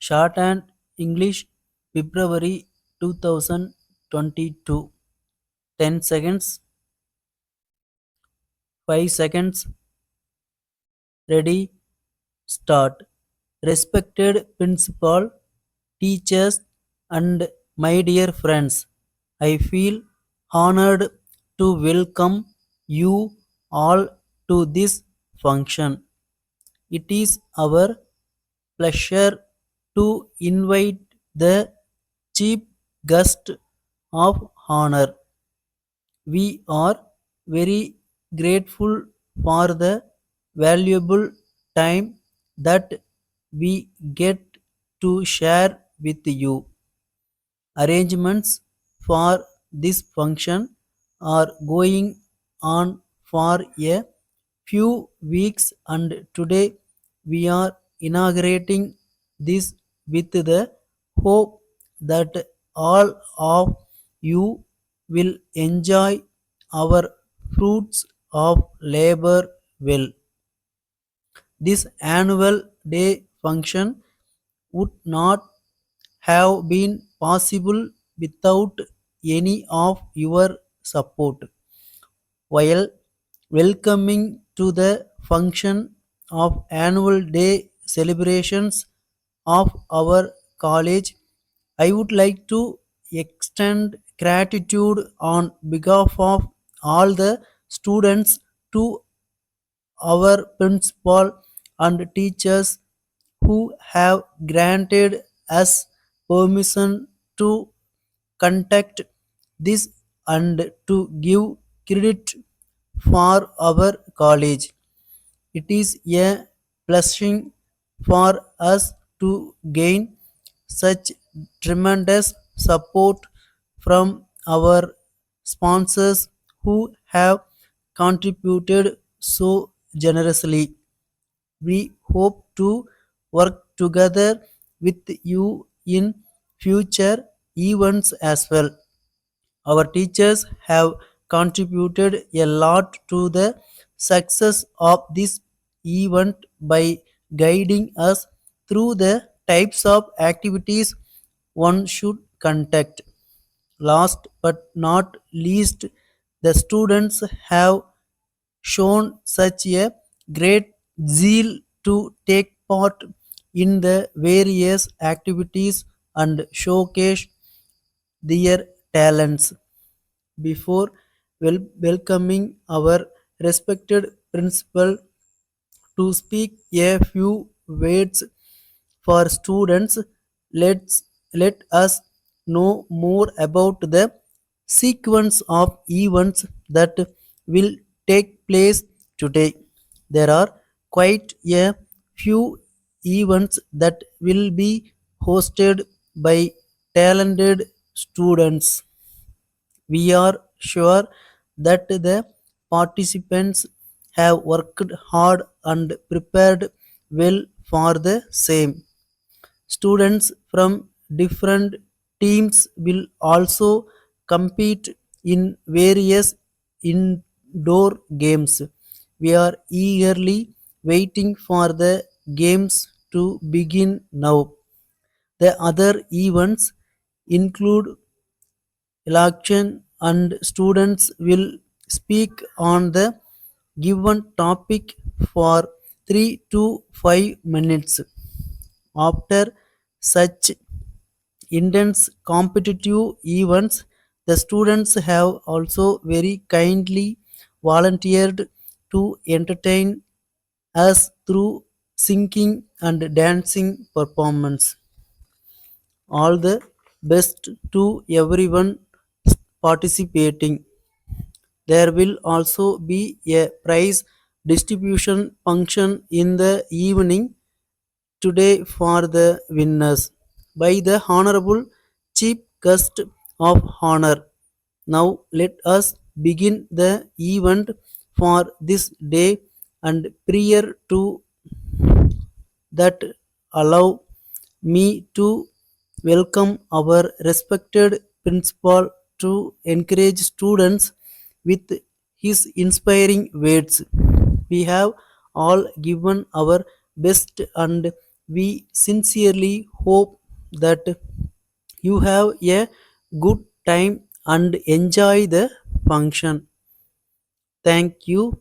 Shorthand English February 2022. 10 seconds, 5 seconds, ready, start. Respected principal, teachers, and my dear friends, I feel honored to welcome you all to this function. It is our pleasure to invite the chief guest of honor. We are very grateful for the valuable time that we get to share with you. Arrangements for this function are going on for a few weeks, and today we are inaugurating this with the hope that all of you will enjoy our fruits of labor well. This annual day function would not have been possible without any of your support. While welcoming to the function of annual day celebrations of our college, I would like to extend gratitude on behalf of all the students to our principal and teachers who have granted us permission to conduct this and to give credit for our college. It is a blessing for us to gain such tremendous support from our sponsors who have contributed so generously. We hope to work together with you in future events as well. Our teachers have contributed a lot to the success of this event by guiding us through the types of activities one should conduct. Last but not least, the students have shown such a great zeal to take part in the various activities and showcase their talents. Before welcoming our respected principal to speak a few words for students, let us know more about the sequence of events that will take place today. There are quite a few events that will be hosted by talented students. We are sure that the participants have worked hard and prepared well for the same. Students from different teams will also compete in various indoor games. We are eagerly waiting for the games to begin now. The other events include election, and students will speak on the given topic for 3 to 5 minutes. After such intense competitive events, the students have also very kindly volunteered to entertain us through singing and dancing performance. All the best to everyone participating. There will also be a prize distribution function in the evening today for the winners by the Honorable Chief Guest of Honor. Now let us begin the event for this day, and prior to that, allow me to welcome our respected principal to encourage students with his inspiring words. We have all given our best, and we sincerely hope that you have a good time and enjoy the function. Thank you.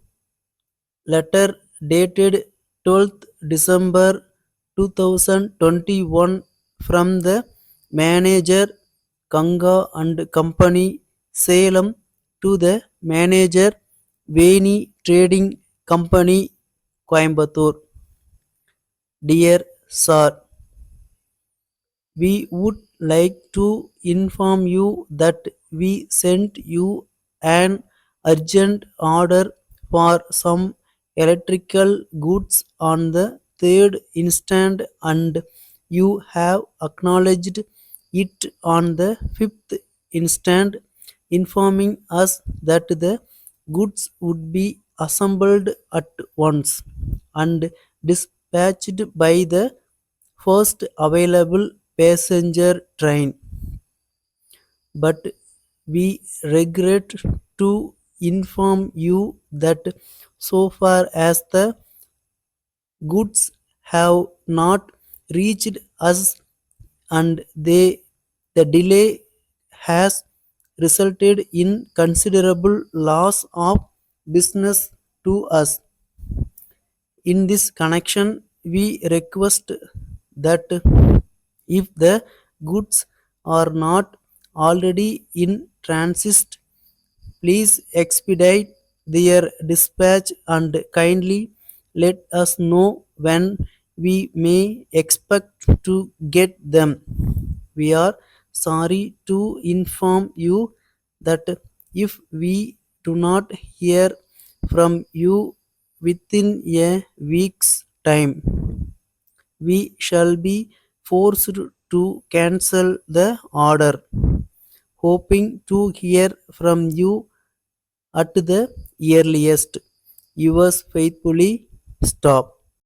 Letter dated 12th December 2021 from the manager Kanga and Company, Salem, to the manager Veni Trading Company, Coimbatore. Dear Sir, we would like to inform you that we sent you an urgent order for some electrical goods on the third instant, and you have acknowledged it on the fifth instant, informing us that the goods would be assembled at once and dispatched by the first available passenger train. But we regret to inform you that so far as the goods have not reached us, and the delay has resulted in considerable loss of business to us. In this connection, we request that if the goods are not already in transit, please expedite their dispatch and kindly let us know when we may expect to get them. We are sorry to inform you that if we do not hear from you within a week's time, we shall be forced to cancel the order. Hoping to hear from you at the earliest. Yours faithfully, Stop.